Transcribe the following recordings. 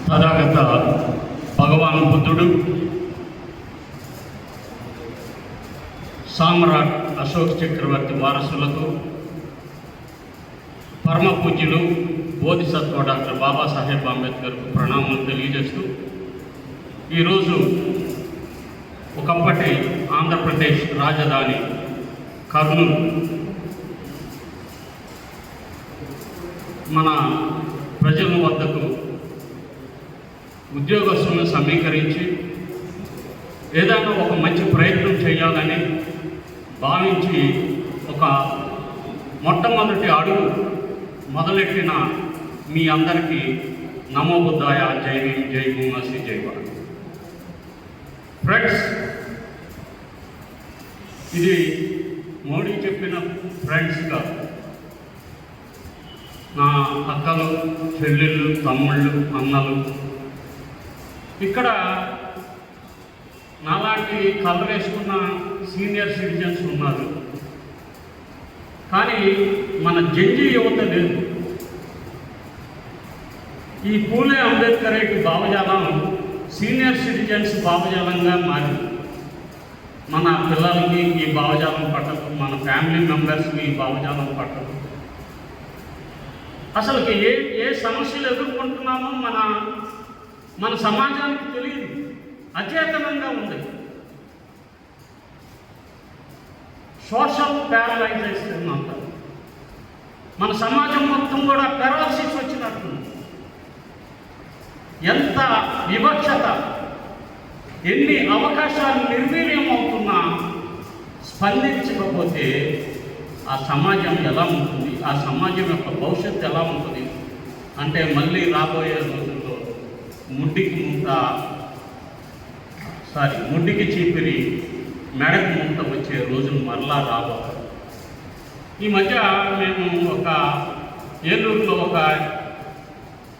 తథాగత భగవాన్ బుద్ధుడు, సామ్రాట్ అశోక్ చక్రవర్తి వారసులకు, పరమ పూజ్యులు బోధిసత్వ డాక్టర్ బాబాసాహెబ్ అంబేద్కర్కు ప్రణామాలు తెలియజేస్తూ, ఈరోజు ఒకప్పటి ఆంధ్రప్రదేశ్ రాజధాని కర్నూలు మన ప్రజల వద్దకు ఉద్యోగస్తులను సమీకరించి ఏదైనా ఒక మంచి ప్రయత్నం చేయాలని భావించి ఒక మొట్టమొదటి అడుగు మొదలెట్టిన మీ అందరికీ నమో బుద్ధాయ, జై భీమ్, జై భూమాసి, జై భారత్. ఫ్రెండ్స్, ఇది మోడీ చెప్పిన ఫ్రెండ్స్గా నా అక్కలు, చెల్లెళ్ళు, తమ్ముళ్ళు, అన్నలు, ఇక్కడ నాలాంటి కలర్ వేసుకున్న సీనియర్ సిటిజన్స్ ఉన్నారు. కానీ మన జంజీ యువత లేదు. ఈ పూలే అంబేద్కర్ భావజాలం సీనియర్ సిటిజన్స్ భావజాలంగా మారింది. మన పిల్లలకి ఈ భావజాలం పట్టదు, మన ఫ్యామిలీ మెంబర్స్కి ఈ భావజాలం పట్టదు. అసలుకి ఏ సమస్యలు ఎదుర్కొంటున్నామో మన సమాజానికి తెలియదు, అచేతనంగా ఉంది. సోషల్ ప్యారలైజేషన్ అంటారు. మన సమాజం మొత్తం కూడా పెరాలసిస్ వచ్చినట్టుంది. ఎంత వివక్షత, ఎన్ని అవకాశాలు నిర్వీర్యం అవుతున్నా స్పందించకపోతే ఆ సమాజం ఎలా ఉంటుంది, ఆ సమాజం యొక్క భవిష్యత్తు ఎలా ఉంటుంది అంటే మళ్ళీ రాబోయే రోజుల్లో ముడ్డికి చీపిరి మెడకు ముంత వచ్చే రోజులు మరలా రాబోతాయి. ఈ మధ్య మేము ఒక ఏలూరులో ఒక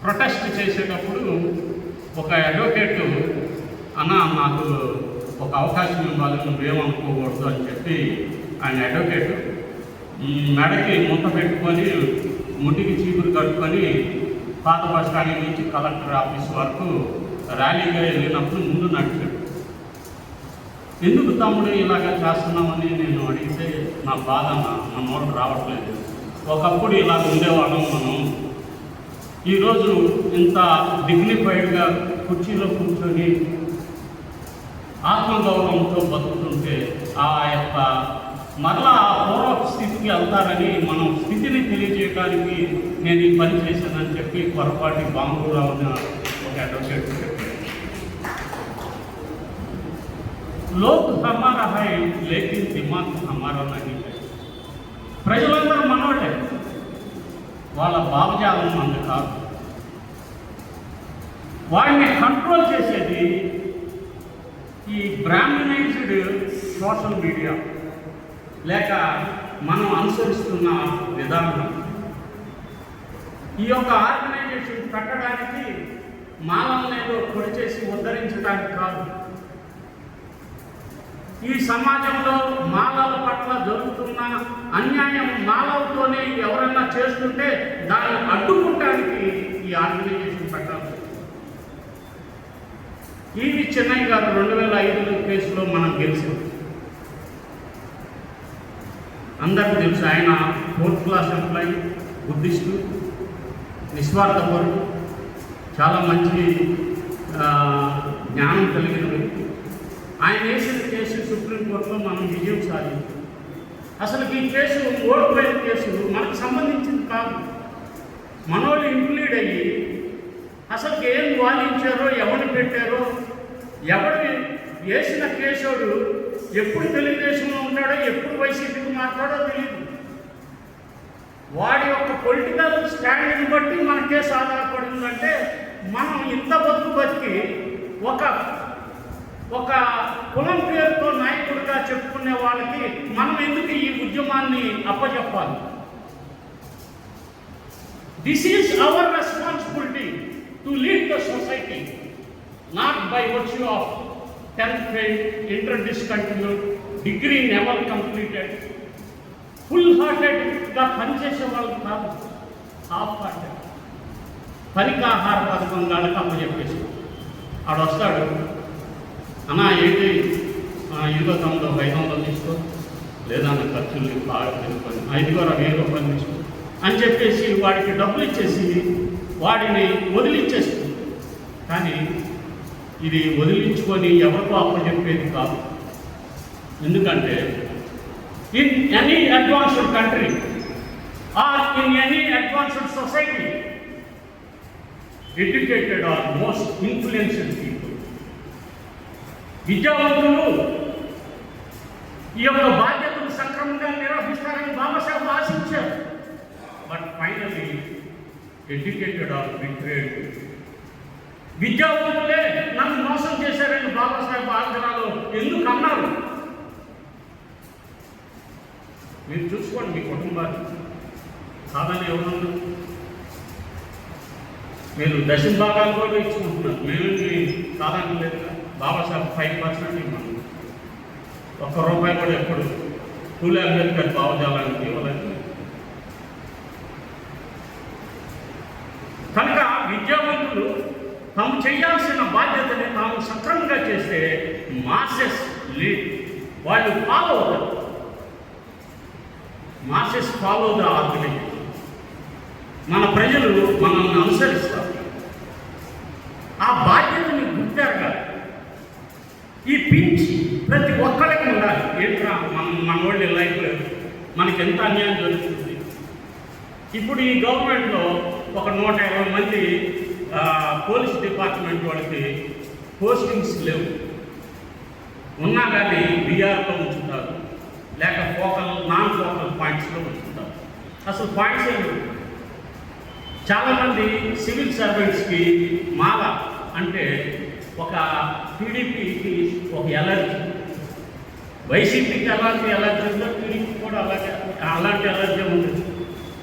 ప్రొటెస్ట్ చేసేటప్పుడు ఒక అడ్వకేట్ నాకు ఒక అవకాశం ఇవ్వాలి, నువ్వేమనుకోకూడదు అని చెప్పి ఆయన అడ్వకేట్ మెడకి ముంత పెట్టుకొని ముడ్డికి చీపురు కట్టుకొని పాత బస్ స్టాండ్ నుంచి కలెక్టర్ ఆఫీస్ వరకు ర్యాలీగా వెళ్ళినప్పుడు ముందు నడిచాడు. ఎందుకు తమ్ముడు ఇలాగ చేస్తున్నామని నేను అడిగితే నా బాధ మన నోటు రావట్లేదు. ఒకప్పుడు ఇలా ఉండేవాళ్ళం మనం, ఈరోజు ఇంత డిగ్నిఫైడ్గా కుర్చీలో కూర్చొని ఆత్మగౌరవంతో బతుకుతుంటే ఆ యొక్క మరలా ఆ పూర్వ స్థితికి వెళ్తారని మనం స్థితిని తెలియజేయడానికి నేను ఈ పని చేశానని చెప్పి పొరపాటి బాంబురావు ఒక అడ్వకేట్ చెప్పారు. లోక్ హమారా హై లేకిన్ దిమాగ్ హమారా నహీ హై. ప్రజలందరూ మనోడే, వాళ్ళ భావజాలం మనది కాదు. వాడిని కంట్రోల్ చేసేది ఈ బ్రాహ్మణైజ్డ్ సోషల్ మీడియా లేక మనం అనుసరిస్తున్న విధానం. ఈ యొక్క ఆర్గనైజేషన్ పెట్టడానికి మానవులను ఏదో పొడి చేసి ఉద్ధరించడానికి కాదు. ఈ సమాజంలో మాలల పట్ల జరుగుతున్న అన్యాయం మాలవతోనే ఎవరన్నా చేస్తుంటే దాన్ని అడ్డుకుంటానికి ఈ ఆర్గనైజేషన్ పెట్టాలి. ఈవి చెన్నై గారు 2005 కేసులో మనం గెలిచాం. అందరికీ తెలుసు, ఆయన 4th క్లాస్ ఎంప్లాయీ, బుద్ధిస్టు, నిస్వార్థపరుడు, చాలా మంచి జ్ఞానం కలిగిన వ్యక్తి. ఆయన వేసిన కేసు సుప్రీంకోర్టులో మనం విజయం సాధించాం. అసలు ఈ కేసు ఓడిపోయిన కేసు మనకు సంబంధించింది కాదు. మనోళ్ళు ఇంక్లూడ్ అయ్యి అసలు ఏం వాదించారో, ఎవరిని పెట్టారో, ఎవరు వేసిన కేసోడు ఎప్పుడు తెలుగుదేశంలో ఉంటాడో, ఎప్పుడు వైసీపీకి మాట్లాడో తెలియదు. వాడి యొక్క పొలిటికల్ స్టాండ్ని బట్టి మన కేసు ఆధారపడిందంటే మనం ఇంత బతికి ఒక కులం పేరుతో నాయకుడిగా చెప్పుకునే వాళ్ళకి మనం ఎందుకు ఈ ఉద్యమాన్ని అప్పచెప్పాలి? This is our responsibility to lead the society, not by virtue of 10th grade, inter discontinued, degree never completed, full-heartedగా పనిచేసే వాళ్ళు కాదు, హాఫ్ హార్టెడ్. పనికి ఆహార పథకం వాళ్ళకి అప్పచెప్పేసి ఆడు వస్తాడు, అన్నా ఏంటి ఇదిగో తమ్ముడు 500 తీసుకో, లేదా నా ఖర్చులు బాగా తెలుసుకొని 5,000 రూపాయలు తీసుకో అని చెప్పేసి వాడికి డబ్బులు ఇచ్చేసి వాడిని వదిలిచ్చేస్తుంది. కానీ ఇది వదిలించుకొని ఎవరికో అప్పచెప్పేది కాదు. ఎందుకంటే in any advanced country or in any advanced society educated or most influential people, విద్యావంతులు ఈ యొక్క బాధ్యతను సక్రమంగా నిర్వహిస్తారని బాబాసాహెబ్ ఆశించారు. But finally educated are betrayed. విద్యావంతులే నన్ను మోసం చేశారని బాబాసాహెబ్ ఆంధ్రాలో ఎందుకు అన్నారు? మీరు చూసుకోండి మీ కుటుంబాన్ని. కాదని ఎవరున్నారు? మీరు దశభాగాలు కూడా ఇచ్చుకుంటున్నారు. మేము కాదని లేదు. బాబాసాహెబ్ 5% ఇవ్వను, ₹1 కూడా ఎప్పుడు పూలే అంబేద్కర్ భావజాలానికి ఇవ్వలేదు. కనుక విద్యావంతులు తాము చేయాల్సిన బాధ్యతని తాము సక్రమంగా చేస్తే మాసెస్ లీడ్, వాళ్ళు ఫాలో అవుతారు. Masses follow the organization. మన ప్రజలు మనల్ని అనుసరిస్తారు. ఆ బాధ్యతని గుర్తెరగాలి. ఈ పించ్ ప్రతి ఒక్కరికి ఉండాలి. ఏంట్రా మన వాళ్ళ లైఫ్లో మనకి ఎంత అన్యాయం జరుగుతుంది. ఇప్పుడు ఈ గవర్నమెంట్లో ఒక 120 మంది పోలీస్ డిపార్ట్మెంట్ వాళ్ళకి పోస్టింగ్స్ లేవు. ఉన్నా కానీ బీఆర్లో ఉంచుతారు, లేక నాన్ ఫోకల్ పాయింట్స్లో ఉంచుతారు. అసలు పాయింట్స్ ఏమి? చాలామంది సివిల్ సర్వెంట్స్కి మాల అంటే ఒక టీడీపీకి ఒక ఎలర్జీ, వైసీపీకి ఎలాంటి ఎలర్జీ ఉందో టీడీపీ కూడా అలాంటి ఎలర్జీ ఉంటుంది.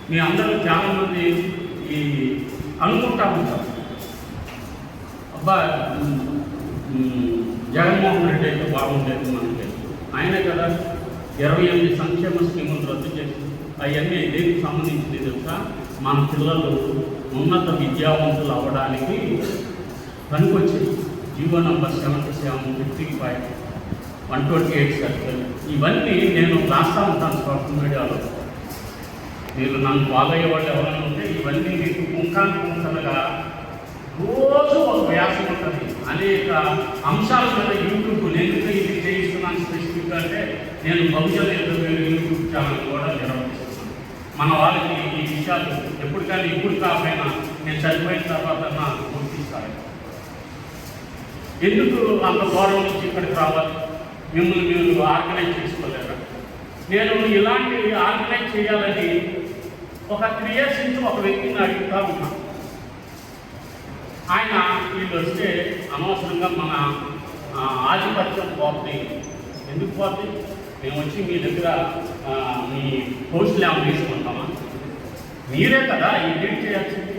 మీ అందరూ చాలామంది ఈ అనుకుంటా ఉంటారు, అబ్బా జగన్మోహన్ రెడ్డి అయితే బాగుండేది మనకి. ఆయనే కదా 28 సంక్షేమ స్కీములు రద్దు చేసి అవన్నీ దేనికి సంబంధించింది తెలుసా? మన పిల్లలు ఉన్నత విద్యావంతులు అవ్వడానికి పనికొచ్చింది. GO number 7755 128 circle. ఇవన్నీ నేను రాస్తా ఉంటాను సోషల్ మీడియాలో. మీరు నన్ను ఫాలో అయ్యే వాళ్ళు ఎవరైనా ఉంటే ఇవన్నీ మీకు పుంఖానుగా రోజు ఒక వ్యాసం ఉంటుంది. అనేక అంశాల మీద యూట్యూబ్ నేను ఇది చేయిస్తున్నాను స్పెసిఫిక్గా అంటే నేను బహుజన యూట్యూబ్ ఛానల్ కూడా నిర్వహిస్తున్నాను. మన వాళ్ళకి ఈ విషయాలు ఎప్పటికైనా ఇప్పుడు కాకపోయినా నేను చనిపోయిన తర్వాత నాకు గుర్తిస్తాను. ఎందుకు అంత దూరం నుంచి ఇక్కడికి రావాలి? మిమ్మల్ని మీరు ఆర్గనైజ్ చేసుకోలేరా? నేను ఇలాంటి ఆర్గనైజ్ చేయాలని ఒక 3 years నుంచి ఒక వ్యక్తిని అడుగుతూ ఉన్నాను. ఆయన వీళ్ళు వస్తే అనవసరంగా మన ఆధిపత్యం పోతుంది. ఎందుకు పోతుంది? మేము వచ్చి మీ దగ్గర మీ పోస్టులు ఏమైనా తీసుకుంటామా? మీరే కదా ఈ లీడ్ చేయాల్సింది.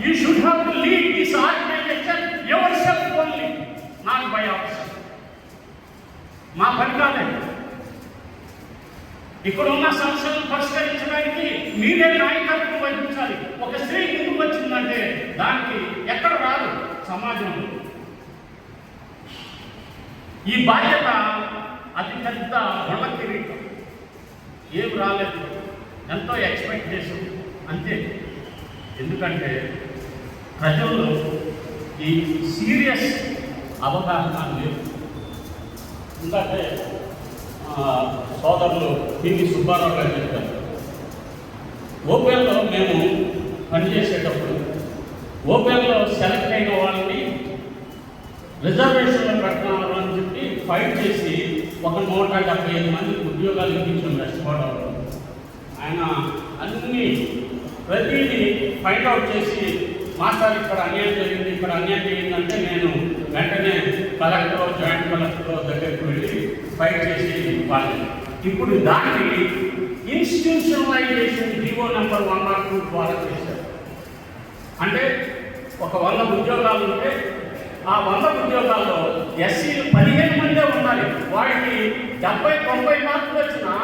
You should have to lead this organization yourself only, not by our. మా పని కాలేదు. ఇక్కడ ఉన్న సమస్యలను పరిష్కరించడానికి మీరే నాయకత్వం వహించాలి. ఒక స్త్రీ ముందుకు వచ్చిందంటే దానికి ఎక్కడ రాదు సమాజంలో. ఈ బాధ్యత అతి పెద్ద బొండ కిరీటం. ఏం రాలేదు, ఎంతో ఎక్స్పెక్ట్ చేసాం అంతే. ఎందుకంటే ప్రజల్లో ఈ సీరియస్ అవగాహన లేదు. ఎందుకంటే సోదరులు పివి సుబ్బారావు గారు చెప్పారు, ఓపెన్లో మేము పనిచేసేటప్పుడు ఓపెన్లో సెలెక్ట్ అయిన వాళ్ళని రిజర్వేషన్లో పెడుతున్నారు అని చెప్పి ఫైట్ చేసి ఒక 175 మందికి ఉద్యోగాలు ఇప్పించాం వెస్ట్ గోదావరిలో. ఆయన అన్నీ ప్రతిదీ ఫైండ్ అవుట్ చేసి మాస్టర్ ఇక్కడ అన్యాయం జరిగింది, ఇక్కడ అన్యాయం జరిగిందంటే నేను వెంటనే కలెక్టర్, జాయింట్ కలెక్టర్ దగ్గరికి వెళ్ళి ఫైట్ చేసి వాళ్ళని. ఇప్పుడు దాన్ని ఇన్స్టిట్యూషనలైజేషన్ జీవో నంబర్ 102 ద్వారా చేశారు. అంటే ఒక 100 ఉద్యోగాలు ఉంటే ఆ 100 ఉద్యోగాల్లో ఎస్సీలు 15 మందే ఉండాలి. వాడికి 70-90 మార్కులు వచ్చినా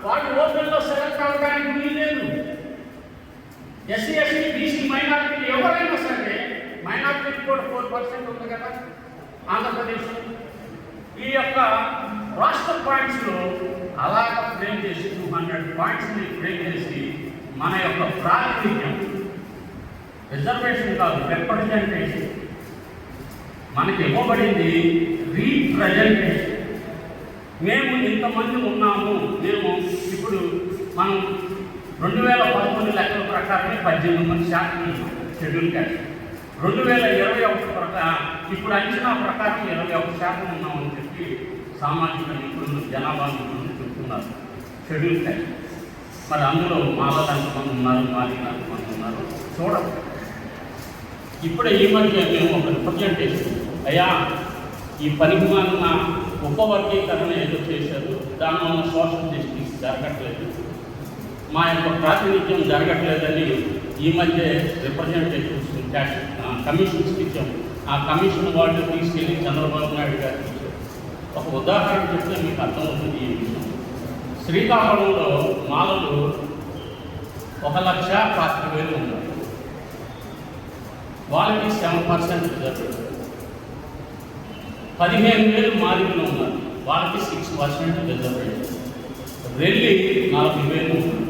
వాడు ఓపెన్లో సెలెక్ట్ అవ్వడానికి వీల్లేదు. ఎస్సీ ఎస్టీ బీసీ మైనారిటీ ఎవరైనా సరే, మైనారిటీ కూడా 4% ఉంది కదా ఆంధ్రప్రదేశ్. ఈ యొక్క రాష్ట్ర పాయింట్స్లో అలాగ ఫ్రేమ్ చేసి 200 పాయింట్స్ని ఫ్రేమ్ చేసి మన యొక్క ప్రాతినిధ్యం, రిజర్వేషన్ కాదు, రిప్రజెంటేషన్ మనకి ఇవ్వబడింది రీప్రజెంటేషన్. మేము ఇంతమంది ఉన్నాము, మేము ఇప్పుడు మనం 2011 లెక్కల ప్రకారమే 18% షెడ్యూల్ క్యాస్ట్. 2021 ప్రకారం ఇప్పుడు అంచనా ప్రకారం 21% ఉన్నామని చెప్పి సామాజిక నిపుణులు, జనాభా నిపుణులు చెప్తున్నారు షెడ్యూల్ క్యాస్ట్. మరి అందులో మాలలు ఎంతమంది ఉన్నారు, మాలీలు ఎంతమంది ఉన్నారు చూడండి. ఇప్పుడే ఈ మధ్య మేము ఒక రిప్రజెంటేషన్, అయ్యా ఈ పరిమాణ ఉపవర్గీకరణ ఏదో చేశారు, దానివల్ల సోషల్ జస్టిస్ జరగట్లేదు, మా యొక్క ప్రాతినిధ్యం జరగట్లేదని ఈ మధ్య రిప్రజెంటేటివ్స్ కమిషన్స్కి ఇచ్చాము. ఆ కమిషన్ వాళ్ళు తీసుకెళ్ళి చంద్రబాబు నాయుడు గారికి ఇచ్చారు. ఒక ఉదాహరణ చెప్తే మీకు అర్థమవుతుంది ఈ విషయం. శ్రీకాకుళంలో మాలలు 1,40,000 ఉన్నారు, వాళ్ళకి 7% రిజర్వేషన్. 15,000 మాదిరిలో ఉన్నారు, వాళ్ళకి 6% రిజర్వేషన్. రెల్లి 40,000 ఉన్నారు,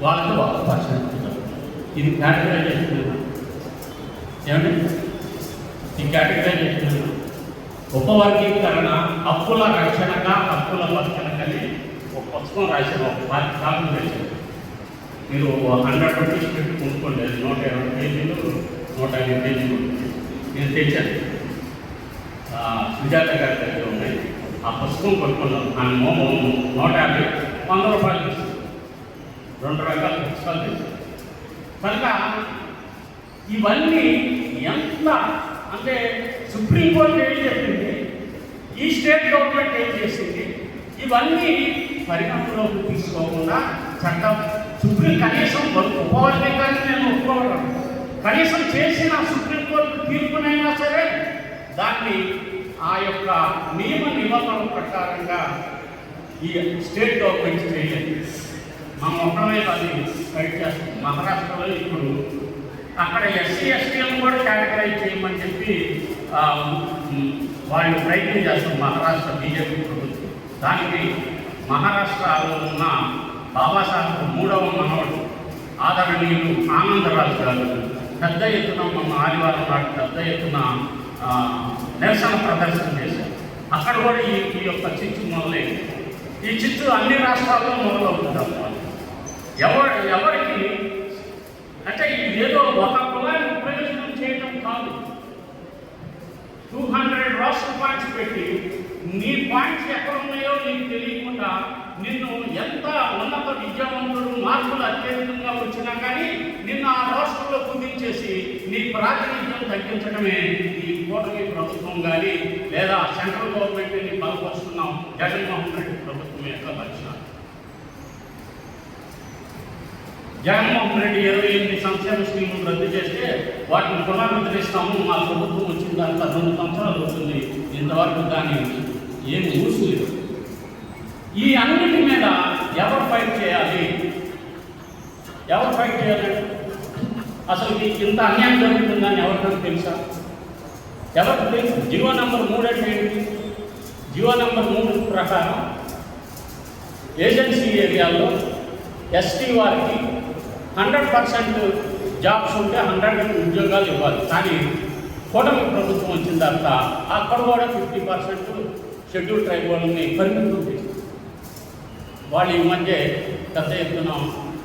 వాళ్ళకి 1% రిజర్వేషన్. ఇది కేటగరైజేషన్ ఏమంటే, ఈ కేటగరైజేషన్ ఉపవర్గీకరణ హక్కుల రక్షణగా హక్కుల వర్గనకని ఒక పుస్తకం రాశారు, ఒక 10 కాపీలు రాశారు. మీరు 100 రూపీస్ పెట్టి కొనుక్కోండి, 120 పేజీలు 150 పేజీలు నేను తెచ్చాను. సుజాత గారి దగ్గర ఉన్నాయి, ఆ పుస్తకం కొనుక్కున్నాను. ఆయన 150 100 రూపాయలు ఇస్తుంది. 2 రకాల పుస్తకాలు తెచ్చాను. కనుక ఇవన్నీ ఎంత అంటే సుప్రీంకోర్టు ఏం చెప్పింది, ఈ స్టేట్ గవర్నమెంట్ ఏం చేసింది, ఇవన్నీ పరిగణలోకి తీసుకోకుండా చట్టం కనీసం ఉపవర్గీకరణ నేను ఒప్పుకోవడం, కనీసం చేసిన సుప్రీంకోర్టు తీర్పునైనా సరే దాన్ని ఆ యొక్క నియమ నిబంధనల ప్రకారంగా ఈ స్టేట్ గవర్నమెంట్ చేయలేదు. మనం ఒక్కమే అది ఫైట్ చేస్తాం. మహారాష్ట్రలో ఇప్పుడు అక్కడ ఎస్సీ ఎస్టీలను కూడా కేటగరైజ్ చేయమని చెప్పి వాళ్ళు ప్రయత్నం చేస్తారు మహారాష్ట్ర బీజేపీ ప్రభుత్వం. దానికి మహారాష్ట్రలో ఉన్న బాబాసాహెబ్ 3వ మనవడు ఆదరణీయులు ఆనందరాజు గారు పెద్ద ఎత్తున మన ఆదివారం నాడు పెద్ద ఎత్తున నిరసన ప్రదర్శన చేశారు. అక్కడ కూడా ఈ యొక్క చిచ్చు మొదలైంది. ఈ చిచ్చు అన్ని రాష్ట్రాల్లో మొదలవుతుంది. ఎవరికి అంటే ఏదో ఒక కులానికి ప్రయోజనం చేయడం కాదు. 200 రాష్ట్ర పాయింట్స్ పెట్టి నీ పాయింట్స్ ఎక్కడ ఉన్నాయో నీకు తెలియకుండా నిన్ను ఎంత ఉన్నత విద్యావంతుడు మార్కులు అత్యధికంగా వచ్చినా కానీ నిన్ను ఆ రాష్ట్రంలో కుదించేసి నీ ప్రాతినిధ్యం తగ్గించడమే ఈ కూటమి ప్రభుత్వం కానీ లేదా సెంట్రల్ గవర్నమెంట్ని బలపరుస్తున్నాం జగన్మోహన్ రెడ్డి ప్రభుత్వం యొక్క లక్ష్యం. జగన్మోహన్ రెడ్డి 28 సంక్షేమ స్కీములు రద్దు చేస్తే వాటిని పునరుద్ధరిస్తాము, మా ప్రభుత్వం వచ్చిన దాంట్లో 2 సంవత్సరాలు అవుతుంది, ఇంతవరకు దాన్ని ఏమి ఊసలేదు. ఈ అన్నిటి మీద ఎవరు ఫైట్ చేయాలి? అసలు ఇంత అన్యాయం జరుగుతుందని ఎవరికైనా తెలుసా? ఎవరికి తెలుసు? జీవో నెంబర్ 3 అంటే ఏంటి? జీవో నెంబర్ 3 ప్రకారం ఏజెన్సీ ఏరియాలో ఎస్టీ వారికి 100% జాబ్స్ ఉంటే 100 ఉద్యోగాలు ఇవ్వాలి. కానీ కూటమి ప్రభుత్వం వచ్చిన తర్వాత అక్కడ కూడా 50% షెడ్యూల్ ట్రైబ్ వాళ్ళని పరిమితం చేస్తారు. వాళ్ళు ఈ మధ్య పెద్ద ఎత్తున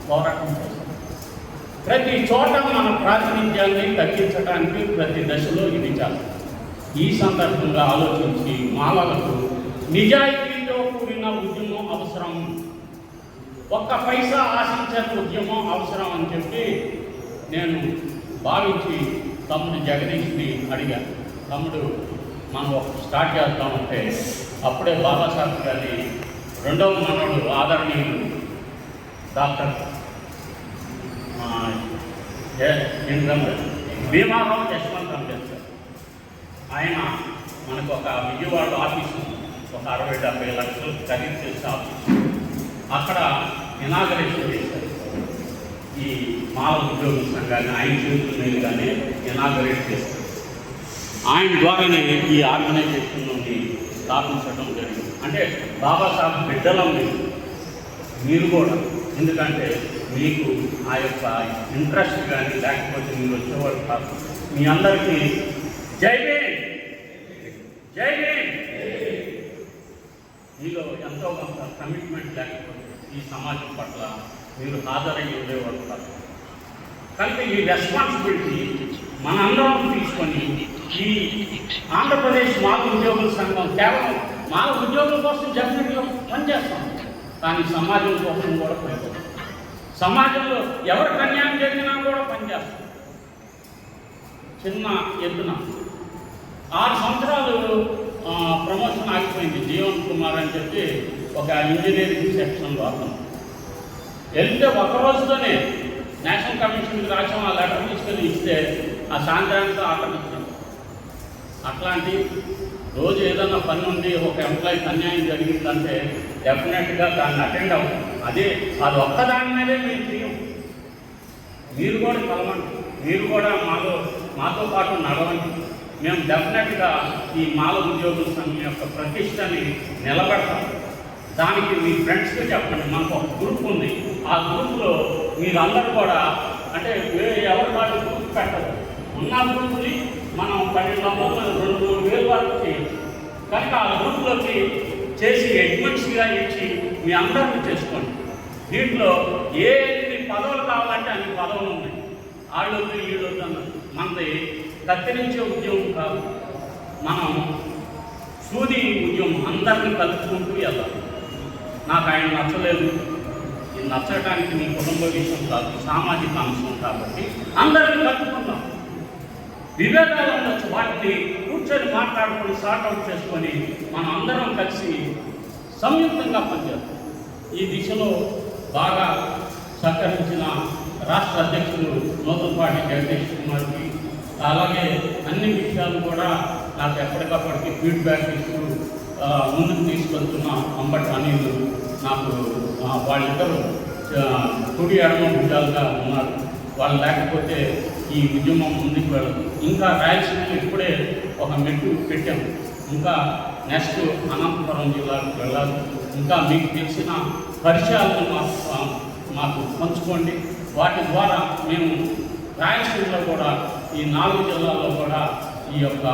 పోరాటం చేస్తారు. ప్రతి చోట మన ప్రాతినిధ్యాన్ని తగ్గించడానికి ప్రతి దశలో ఇది చేస్తారు. ఈ సందర్భంగా ఆలోచించి మాలలకు నిజాయితీతో కూడిన ఉద్యమం అవసరం, ఒక్క పైసా ఆశించని ఉద్యమం అవసరం అని చెప్పి నేను భావించి తమ్ముడు జగదీష్ని అడిగాను. తమ్ముడు మనం స్టార్ట్ చేద్దామంటే అప్పుడే బాబాసాహెబ్ గారి 2వ మనవడు ఆదరణీయులు డాక్టర్ భీమారావు యశ్వంత్ అంబేద్కర్ ఆయన మనకు ఒక విజయవాడ ఆఫీసు ఒక 60-70 లక్షలు ఖరీదు చేసే ఆఫీసు అక్కడ ఇనాగరేషన్ చేశారు. ఈ మాల ఉద్యోగ సంఘాన్ని ఆయన చేతుల మీదుగానే ఇనాగరేట్ చేస్తారు. ఆయన ద్వారానే ఈ ఆర్గనైజేషన్ని స్థాపించడం జరిగింది. అంటే బాబాసాహెబ్ బిడ్డలం మీరు కూడా, ఎందుకంటే మీకు ఆ యొక్క ఇంట్రెస్ట్ కానీ లేకపోతే మీరు వచ్చేవాళ్ళు కాదు. మీ అందరికీ జై భీమ్, జై భీమ్. మీలో ఎంతో కొంత కమిట్మెంట్ లేకపోతే ఈ సమాజం పట్ల మీరు హాజరై ఉండేవాళ్ళు కాదు. కనుక ఈ రెస్పాన్సిబిలిటీ మనందరం తీసుకొని ఈ ఆంధ్రప్రదేశ్ మాల ఉద్యోగుల సంఘం కేవలం మాల ఉద్యోగుల కోసం డెఫినెట్గా పనిచేస్తాం, కానీ సమాజం కోసం కూడా పనిచేస్తాం. సమాజంలో ఎవరికి అన్యాయం జరిగినా కూడా పనిచేస్తాం. చిన్న ఎత్తున 6 సంవత్సరాలు ప్రమోషన్ ఆగిపోయింది. జీవన్ కుమార్ అని చెప్పి ఒక ఇంజనీరింగ్ సెక్షన్లో అతను వెళ్తే ఒక రోజుతోనే నేషనల్ కమిషన్కి రాసాం. ఆ లెటర్ తీసుకొని ఇస్తే ఆ సాయంత్రానికి ఆక్రమించాం. అట్లాంటి రోజు ఏదన్నా పని ఉండి ఒక ఎంప్లాయీకి అన్యాయం జరిగిందంటే డెఫినెట్గా దాన్ని అటెండ్ అవ్వం. అది ఒక్కదాని మీదే మేము చేయం. మీరు కూడా కలవండి, మీరు కూడా మాతో పాటు నడవండి. మేము డెఫినెట్గా ఈ మాల ఉద్యోగుల సంఘం యొక్క ప్రతిష్టని నిలబెడతాం. దానికి మీ ఫ్రెండ్స్కి చెప్పండి. మనకు ఒక గ్రూప్ ఉంది. ఆ గ్రూప్లో మీరందరూ కూడా, అంటే ఎవరి వాళ్ళు గ్రూప్ పెట్టదు, ఉన్న గ్రూప్ని మనం 1200 2-3 వరకు చేయొచ్చు. కనుక ఆ గ్రూప్లోకి చేసి అడ్మిట్స్గా ఇచ్చి మీ అందరినీ చేసుకోండి. దీంట్లో ఎన్ని పదవులు కావాలంటే అన్ని పదవులు ఉన్నాయి. ఆళ్ళొద్దు వీళ్ళొద్దు అన్నది మనది కత్తిరించే ఉద్యోగం కాదు. మనం సూది ఉద్యోగం అందరినీ కలుపుకుంటూ వెళ్ళాలి. నాకు ఆయన నచ్చలేదు, ఇది నచ్చడానికి మీ కుటుంబ విషయం కాదు, సామాజిక అంశం కాబట్టి అందరినీ కలుపుకుందాం. విభేదాలు ఉండొచ్చు, వాటిని కూర్చొని మాట్లాడుకొని సార్ట్అవుట్ చేసుకొని మనం అందరం కలిసి సంయుక్తంగా పనిచేస్తాం. ఈ దిశలో బాగా సహకరించిన రాష్ట్ర అధ్యక్షులు నూతనపాటి జగదీష్ కుమార్కి, అలాగే అన్ని విషయాలు కూడా నాకు ఎప్పటికప్పటికి ఫీడ్బ్యాక్ ఇస్తూ ముందుకు తీసుకెళ్తున్న అంబటి అనిల్, నాకు వాళ్ళిద్దరూ కుడి ఎడమ భుజాలుగా ఉన్నారు. వాళ్ళు లేకపోతే ఈ ఉద్యమం ముందుకు వెళ్ళదు. ఇంకా రాయలసీమలో ఇప్పుడే ఒక మెట్టు పెట్టాము. ఇంకా నెక్స్ట్ అనంతపురం జిల్లాకు వెళ్ళాలి. ఇంకా మీకు తెలిసిన పరిచయాలను మాకు పంచుకోండి. వాటి ద్వారా మేము రాయలసీమలో కూడా ఈ 4 జిల్లాల్లో కూడా ఈ యొక్క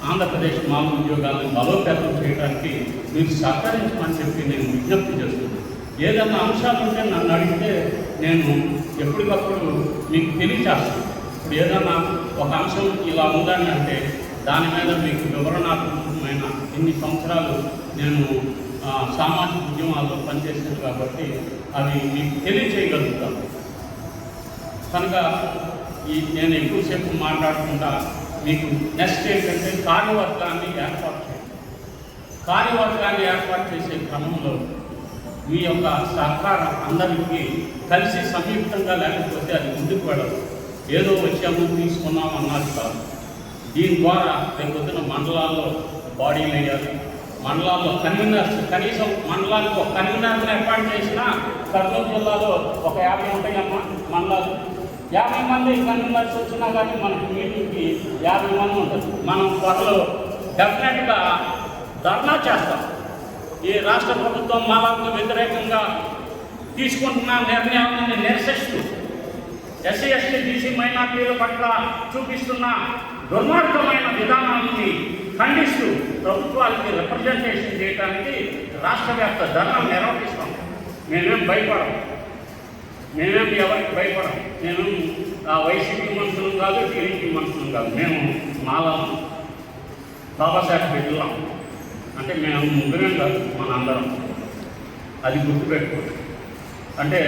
ఆంధ్రప్రదేశ్ మాల ఉద్యోగాలను బలోపేతం చేయడానికి మీరు సహకరించమని చెప్పి నేను విజ్ఞప్తి చేస్తున్నాను. ఏదన్నా అంశాలు ఉంటే నన్ను అడిగితే నేను ఎప్పటికప్పుడు మీకు తెలియచేస్తాను. ఇప్పుడు ఏదన్నా ఒక అంశం ఇలా ఉందని అంటే దాని మీద మీకు వివరణాత్మకమైన ఇన్ని సంవత్సరాలు నేను సామాజిక ఉద్యమాల్లో పనిచేసాను కాబట్టి అవి మీకు తెలియచేయగలుగుతాను. కనుక నేను ఎక్కువసేపు మాట్లాడుకుంటా మీకు నెక్స్ట్ ఏంటంటే కార్యవర్గాన్ని ఏర్పాటు చేయండి. కార్యవర్గాన్ని ఏర్పాటు చేసే క్రమంలో మీ యొక్క సహకారం అందరికీ కలిసి సంయుక్తంగా లేకపోతే అది ముందుకు వెళ్ళదు. ఏదో వచ్చాము తీసుకున్నాము అన్నది కాదు. దీని ద్వారా రేపొద్దున మండలాల్లో బాడీలు వేయాలి. మండలాల్లో కన్వీనర్స్, కనీసం మండలానికి ఒక కన్వీనర్ని ఏర్పాటు చేసినా కర్నూలు జిల్లాలో ఒక 50 ఉంటాయమ్మా మండలాలు. 50 మంది కన్వీనర్స్ వచ్చినా కానీ మనకి మీటింగ్కి 50 మంది ఉంటుంది. మనం త్వరలో డెఫినెట్గా ధర్నా చేస్తాం. ఈ రాష్ట్ర ప్రభుత్వం మాలకు వ్యతిరేకంగా తీసుకుంటున్న నిర్ణయాలను నిరసిస్తూ ఎస్సీ ఎస్టీ బీసీ మైనార్టీల పట్ల చూపిస్తున్న దుర్మార్గమైన విధానాన్ని ఖండిస్తూ ప్రభుత్వాలకి రిప్రజెంటేషన్ చేయడానికి రాష్ట్ర వ్యాప్త ధర్నా నిర్వహిస్తాం. మేమేం భయపడం, మేమేం ఎవరికి భయపడం. మేము వైసీపీ మనుషులం కాదు, టీడీపీ మనుషులం కాదు. మేము మాలం బాబాసాహెబ్ బిడ్డలం. అంటే మేము ముగ్గురం కాదు, మన అందరం. అది గుర్తుపెట్టుకోండి. అంటే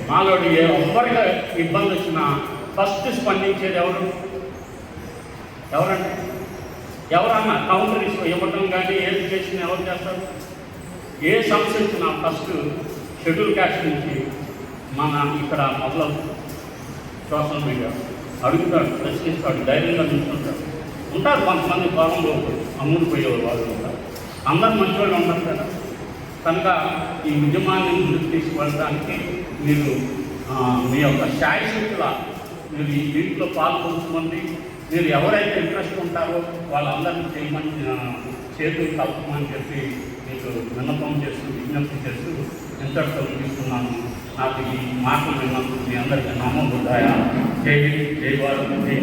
మాలోడి ఎవ్వరిగా ఇబ్బంది వచ్చినా ఫస్ట్ స్పందించేది ఎవరంటే ఎవరన్నా కౌంటర్ ఇవ్వటం కానీ ఏది చేసినా ఎవరు చేస్తారు? ఏ సమస్య వచ్చినా ఫస్ట్ షెడ్యూల్ క్యాస్ట్ నుంచి మన ఇక్కడ మొదలవుతుంది. సోషల్ మీడియా అడుగుతాడు, ప్రశ్నిస్తాడు, ధైర్యంగా నిల్చుంటాడు. ఉంటారు కొంతమంది పొలంలో అమ్ముడిపోయేవారు వాళ్ళు ఉంటారు. అందరు మంచి వాళ్ళు ఉంటారు కదా. కనుక ఈ ఉద్యమాన్ని ముందుకు తీసుకువెళ్ళడానికి మీరు మీ యొక్క శాయశక్తుల మీరు ఈ వీటిలో పాల్గొంటుంది. మీరు ఎవరైతే ఇంట్రెస్ట్ ఉంటారో వాళ్ళందరినీ చేయమని చేతులు కలపమని చెప్పి మీకు విన్నపం చేస్తూ విజ్ఞప్తి చేస్తూ ఇంతటితో ముగిస్తున్నాను. నాకు ఈ మాటలు విన్నందుకు మీ అందరికీ నమో బుద్ధాయ. జై హింద్, జై భారత్, జై